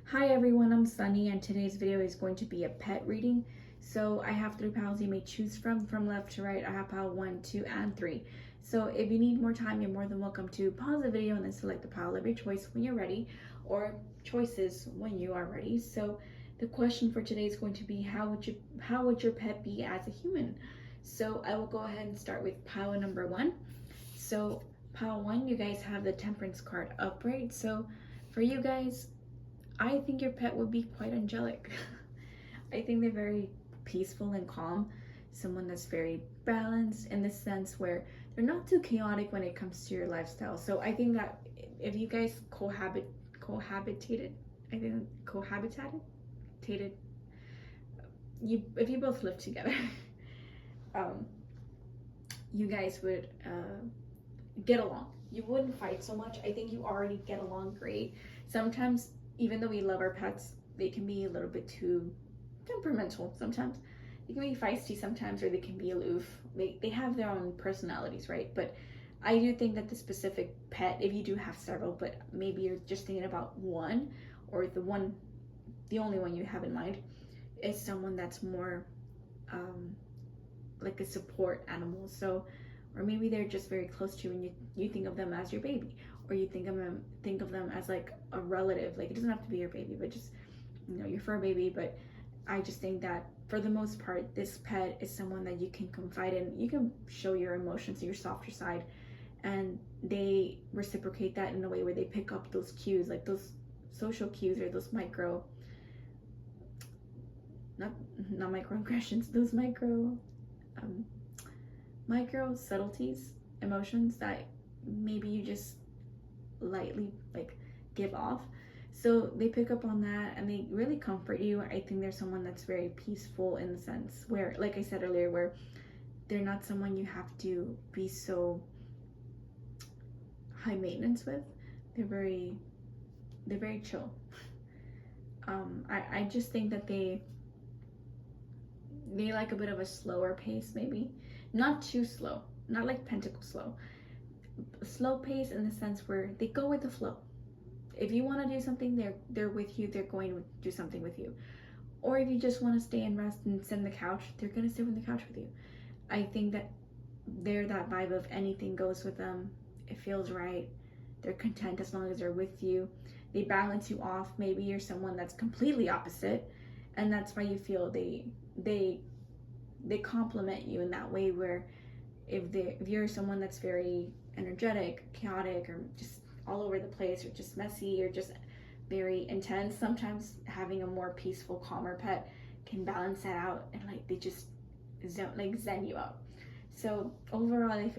Hi everyone, I'm Sunny and today's video is going to be a pet reading. So I have 3 piles you may choose from left to right. I have pile 1, 2, and 3. So if you need more time, you're more than welcome to pause the video and then select the pile of your choice when you're ready, or choices when you are ready. So the question for today is going to be how would your pet be as a human? So I will go ahead and start with pile number 1. So pile 1, you guys have the Temperance card upright. So for you guys, I think your pet would be quite angelic. I think they're very peaceful and calm. Someone that's very balanced in the sense where they're not too chaotic when it comes to your lifestyle. So I think that if you guys cohabitated, if you both live together, you guys would get along. You wouldn't fight so much. I think you already get along great. Sometimes, even though we love our pets, they can be a little bit too temperamental sometimes. They can be feisty sometimes, or they can be aloof. They have their own personalities, right? But I do think that the specific pet, if you do have several, but maybe you're just thinking about one, or the only one you have in mind, is someone that's more like a support animal. So, or maybe they're just very close to you and you think of them as your baby, or you think of them as like a relative. Like, it doesn't have to be your baby, but just, your fur baby. But I just think that for the most part, this pet is someone that you can confide in. You can show your emotions, your softer side, and they reciprocate that in a way where they pick up those cues, like those social cues, or those not microaggressions, those micro subtleties, emotions that maybe you just lightly give off. So they pick up on that and they really comfort you. I think they're someone that's very peaceful in the sense where, like I said earlier, where they're not someone you have to be so high maintenance with. They're very chill. I just think that they like a bit of a slower pace, maybe not too slow, not like pentacle slow. Slow pace in the sense where they go with the flow. If you want to do something, they're with you. They're going to do something with you. Or if you just want to stay and rest and sit on the couch, they're going to sit on the couch with you. I think that they're that vibe of anything goes with them. It feels right. They're content as long as they're with you. They balance you off. Maybe you're someone that's completely opposite, and that's why you feel they complement you in that way, where if you're someone that's very energetic, chaotic, or just all over the place, or just messy, or just very intense, sometimes having a more peaceful, calmer pet can balance that out, and they just zen you out. So overall, I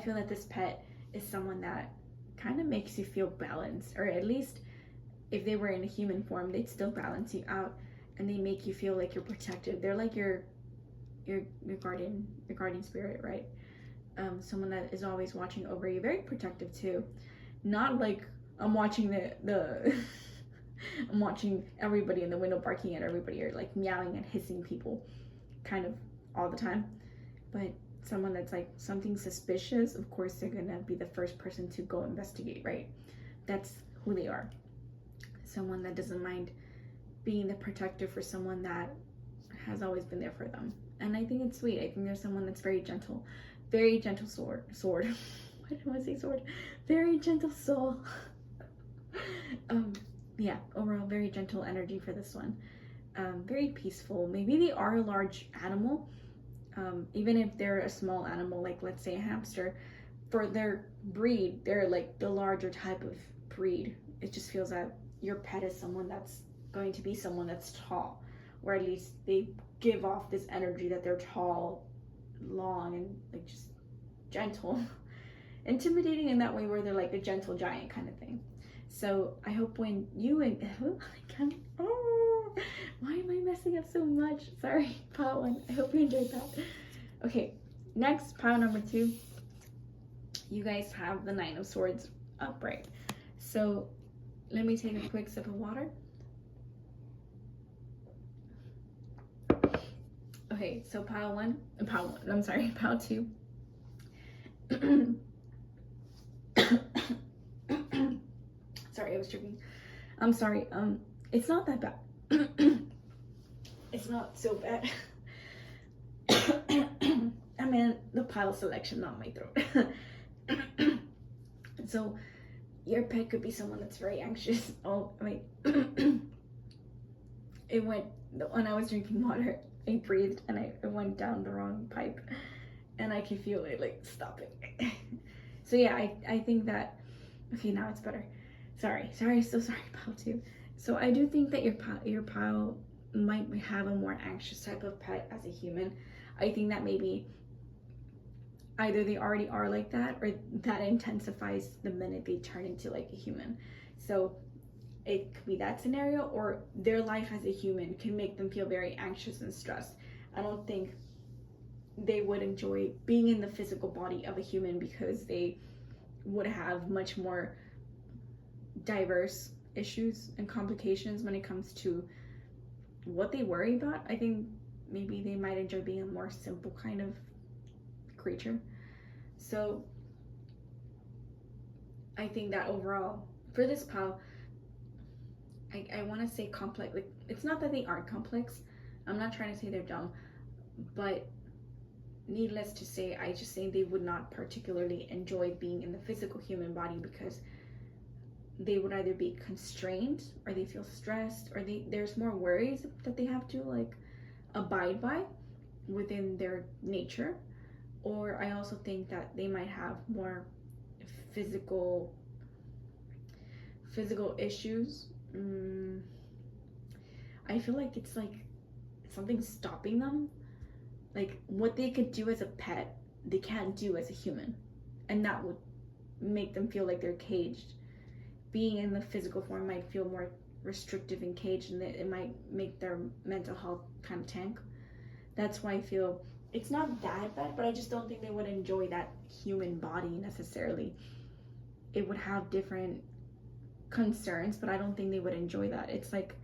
feel that this pet is someone that kind of makes you feel balanced, or at least if they were in a human form, they'd still balance you out, and they make you feel like you're protected. They're like your guardian spirit, right? Someone that is always watching over you, very protective too. Not like I'm watching I'm watching everybody in the window barking at everybody, or like meowing and hissing people kind of all the time. But someone that's like something suspicious, of course they're gonna be the first person to go investigate, right? That's who they are. Someone that doesn't mind being the protector for someone that has always been there for them. And I think it's sweet. I think there's someone that's very gentle sword. Why did I want to say sword? Very gentle soul. Yeah, overall very gentle energy for this one. Very peaceful. Maybe they are a large animal. Even if they're a small animal, like let's say a hamster, for their breed, they're like the larger type of breed. It just feels that your pet is someone that's going to be someone that's tall, or at least they give off this energy that they're tall, long, and just gentle. Intimidating in that way, where they're like a gentle giant kind of thing. So I hope when you why am I messing up so much? Sorry, pile 1. I hope you enjoyed that. Okay, next, pile number 2. You guys have the 9 of Swords upright. So let me take a quick sip of water. Okay, so pile 2. I was joking. I'm sorry. It's not that bad. It's not so bad. I mean, the pile selection, not my throat. So, your pet could be someone that's very anxious. Oh, wait. It went, when I was drinking water, I breathed and it went down the wrong pipe. And I can feel it, like, stopping. So, yeah, I think that, okay, now it's better. Sorry, so sorry, pile 2. So, I do think that your pile might have a more anxious type of pet as a human. I think that maybe either they already are like that, or that intensifies the minute they turn into like a human. So it could be that scenario, or their life as a human can make them feel very anxious and stressed. I don't think they would enjoy being in the physical body of a human, because they would have much more diverse issues and complications when it comes to what they worry about. I think maybe they might enjoy being a more simple kind of creature. So I think that overall for this pal, I want to say complex. Like, it's not that they aren't complex. I'm not trying to say they're dumb, but needless to say, I just think they would not particularly enjoy being in the physical human body, because they would either be constrained, or they feel stressed, or there's more worries that they have to like abide by within their nature. Or I also think that they might have more physical issues. I feel like it's like something stopping them. Like, what they could do as a pet, they can't do as a human. And that would make them feel like they're caged. Being in the physical form might feel more restrictive and caged, and it might make their mental health kind of tank. That's why I feel it's not that bad, but I just don't think they would enjoy that human body necessarily. It would have different concerns, but I don't think they would enjoy that. It's like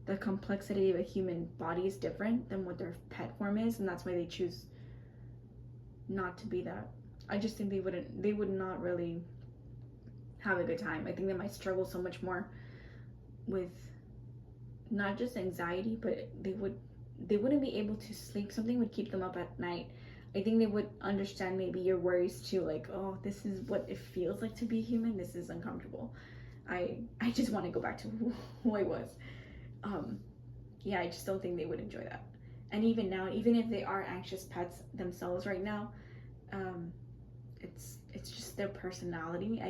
the complexity of a human body is different than what their pet form is, and that's why they choose not to be that. I just think they would not really have a good time. I think they might struggle so much more with not just anxiety, but they wouldn't be able to sleep. Something would keep them up at night. I think they would understand maybe your worries too, like, oh, this is what it feels like to be human. This is uncomfortable. I just want to go back to who I was. Yeah, I just don't think they would enjoy that. And even now, even if they are anxious pets themselves right now, it's just their personality.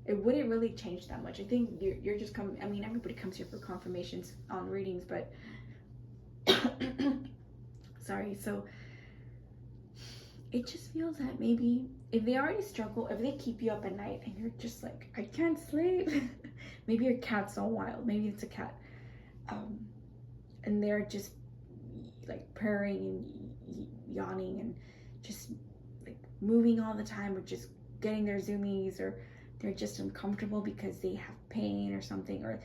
It wouldn't really change that much. I think you're just coming. I mean, everybody comes here for confirmations on readings, but sorry. So it just feels that maybe if they already struggle, if they keep you up at night and you're just like, I can't sleep. Maybe your cat's all wild. Maybe it's a cat, and they're just like purring and yawning and just like moving all the time, or just getting their zoomies, or they're just uncomfortable because they have pain or something, or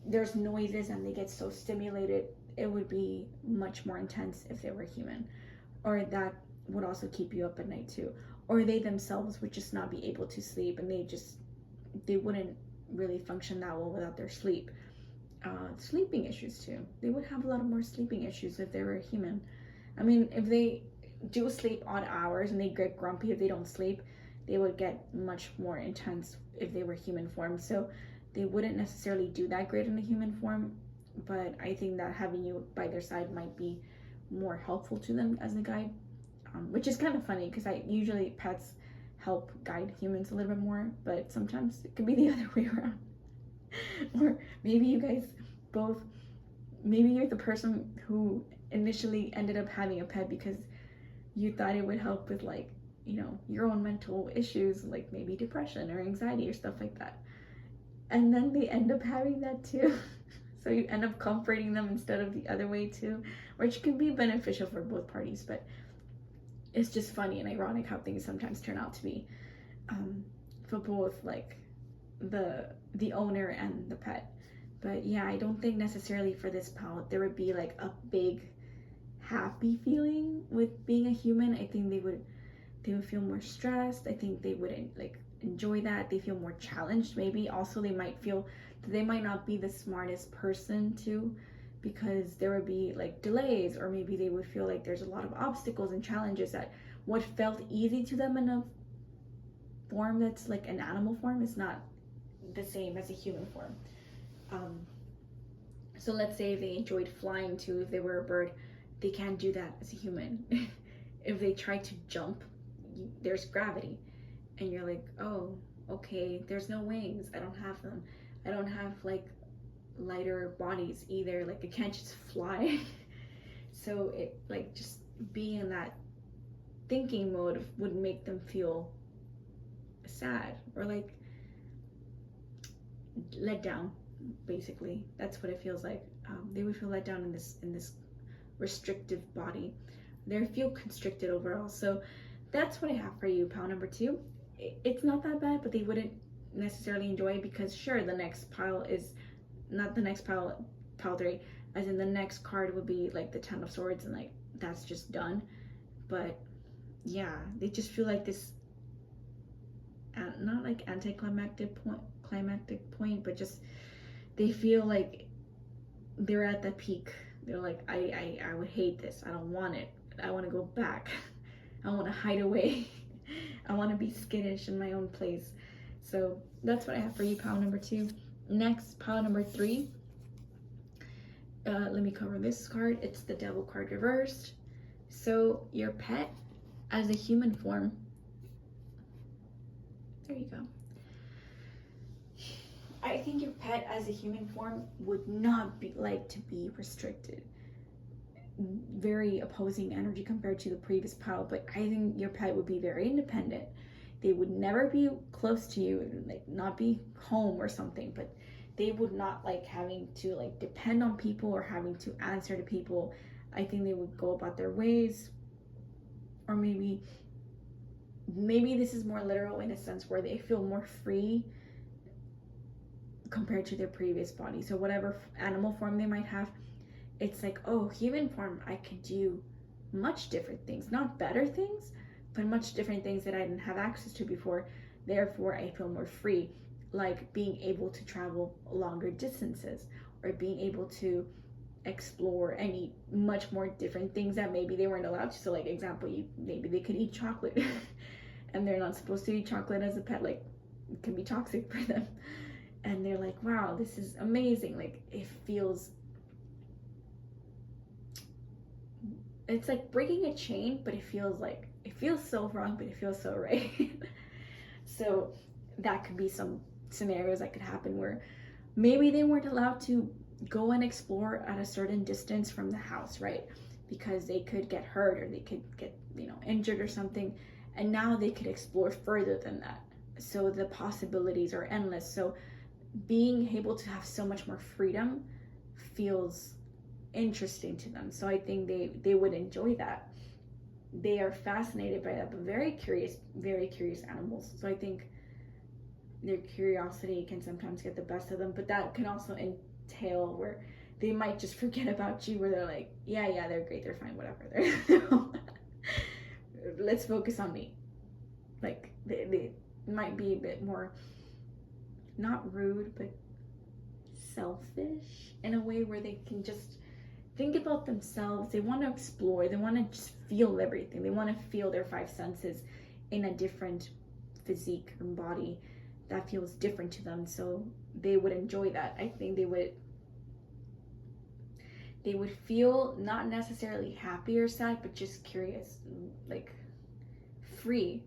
there's noises and they get so stimulated. It would be much more intense if they were human. Or that would also keep you up at night too. Or they themselves would just not be able to sleep, and they wouldn't really function that well without their sleep. Sleeping issues too. They would have a lot of more sleeping issues if they were a human. I mean, if they do sleep odd hours and they get grumpy if they don't sleep, they would get much more intense if they were human form. So they wouldn't necessarily do that great in a human form, but I think that having you by their side might be more helpful to them as a guide, which is kind of funny, because usually pets help guide humans a little bit more, but sometimes it could be the other way around. Or maybe you guys both, maybe you're the person who initially ended up having a pet because you thought it would help with, like, you know, your own mental issues, like maybe depression or anxiety or stuff like that. And then they end up having that too. So you end up comforting them instead of the other way too, which can be beneficial for both parties. But it's just funny and ironic how things sometimes turn out to be, for both, like the owner and the pet. But yeah, I don't think necessarily for this pal there would be like a big happy feeling with being a human. I think they would feel more stressed. I think they wouldn't like enjoy that. They feel more challenged. Maybe also they might feel that they might not be the smartest person too, because there would be like delays, or maybe they would feel like there's a lot of obstacles and challenges that what felt easy to them in a form that's like an animal form is not the same as a human form. So let's say they enjoyed flying too. If they were a bird, they can't do that as a human. If they try to jump, there's gravity, and you're like, oh, okay, there's no wings. I don't have them. I don't have like lighter bodies either. Like I can't just fly. So it like just being in that thinking mode would make them feel sad or like let down. Basically, that's what it feels like. They would feel let down in this restrictive body. They feel constricted overall. So that's what I have for you, pile number 2. It's not that bad, but they wouldn't necessarily enjoy it, because sure, the next pile is not the next pile 3, as in the next card would be like the 10 of Swords, and like that's just done. But yeah, they just feel like this, not like anticlimactic point, but just they feel like they're at the peak. They're like, I would hate this. I don't want it. I want to go back. I want to hide away. I want to be skittish in my own place. So that's what I have for you, pile number 2. Next, pile number 3. Let me cover this card. It's the Devil card reversed. So your pet as a human form, there you go. I think your pet as a human form would not be like to be restricted. Very opposing energy compared to the previous pile, but I think your pet would be very independent. They would never be close to you, like not be home or something, but they would not like having to like depend on people or having to answer to people. I think they would go about their ways. Or maybe this is more literal in a sense where they feel more free compared to their previous body. So whatever animal form they might have, it's like, oh, human form, I can do much different things, not better things, but much different things that I didn't have access to before. Therefore, I feel more free, like being able to travel longer distances, or being able to explore and eat much more different things that maybe they weren't allowed to. So like example, maybe they could eat chocolate and they're not supposed to eat chocolate as a pet, like it can be toxic for them. And they're like, wow, this is amazing. Like it feels, it's like breaking a chain, but it feels so wrong, but it feels so right. So that could be some scenarios that could happen where maybe they weren't allowed to go and explore at a certain distance from the house, right? Because they could get hurt, or they could get, injured or something. And now they could explore further than that. So the possibilities are endless. So being able to have so much more freedom feels interesting to them. So I think they would enjoy that. They are fascinated by that, but very curious animals. So I think their curiosity can sometimes get the best of them, but that can also entail where they might just forget about you, where they're like, yeah, they're great, they're fine, whatever. Let's focus on me. Like they might be a bit more, not rude, but selfish in a way where they can just think about themselves. They want to explore. They want to just feel everything. They want to feel their 5 senses in a different physique and body that feels different to them. So they would enjoy that. I think they would feel not necessarily happy or sad, but just curious, like free.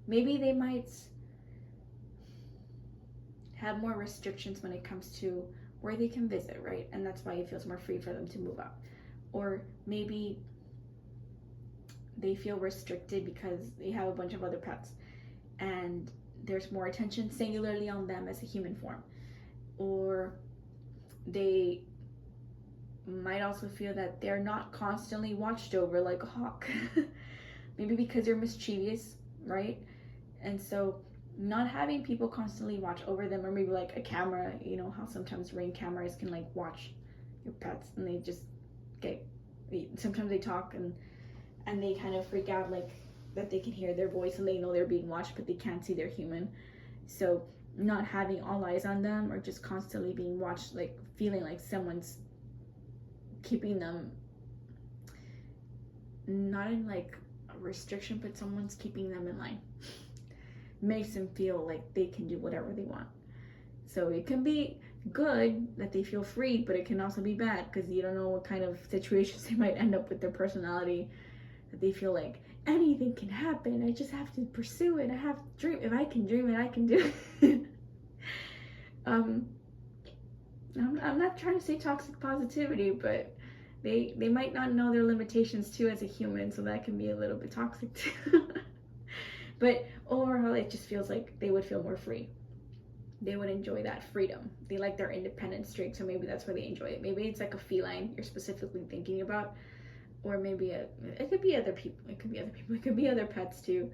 Maybe they might have more restrictions when it comes to where they can visit, right? And that's why it feels more free for them to move out. Or maybe they feel restricted because they have a bunch of other pets and there's more attention singularly on them as a human form. Or they might also feel that they're not constantly watched over like a hawk. Maybe because they're mischievous, right? And so not having people constantly watch over them, or maybe like a camera, how sometimes Ring cameras can like watch your pets and they just sometimes they talk and they kind of freak out, like that they can hear their voice and they know they're being watched, but they can't see they're human. So not having all eyes on them, or just constantly being watched, like feeling like someone's keeping them, not in like a restriction, but someone's keeping them in line, makes them feel like they can do whatever they want. So it can be good that they feel free, but it can also be bad because you don't know what kind of situations they might end up with their personality, that they feel like anything can happen. I just have to pursue it. I have to dream. If I can dream it, I can do it. I'm not trying to say toxic positivity, but they might not know their limitations too as a human, so that can be a little bit toxic too. But overall, it just feels like they would feel more free. They would enjoy that freedom. They like their independent streak, so maybe that's why they enjoy it. Maybe it's like a feline you're specifically thinking about, or maybe it could be other people. It could be other people. It could be other pets too.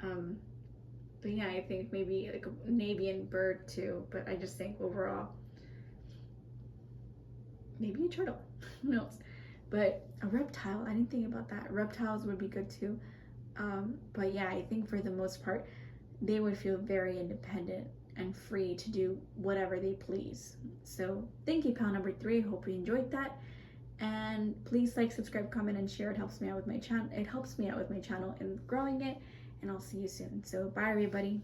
But yeah, I think maybe like a Navian bird too. But I just think overall, maybe a turtle. Who knows? But a reptile, I didn't think about that. Reptiles would be good too. But yeah, I think for the most part, they would feel very independent and free to do whatever they please. So thank you, pal number 3. Hope you enjoyed that. And please like, subscribe, comment, and share. It helps me out with my channel. It helps me out with my channel and growing it. And I'll see you soon. So bye, everybody.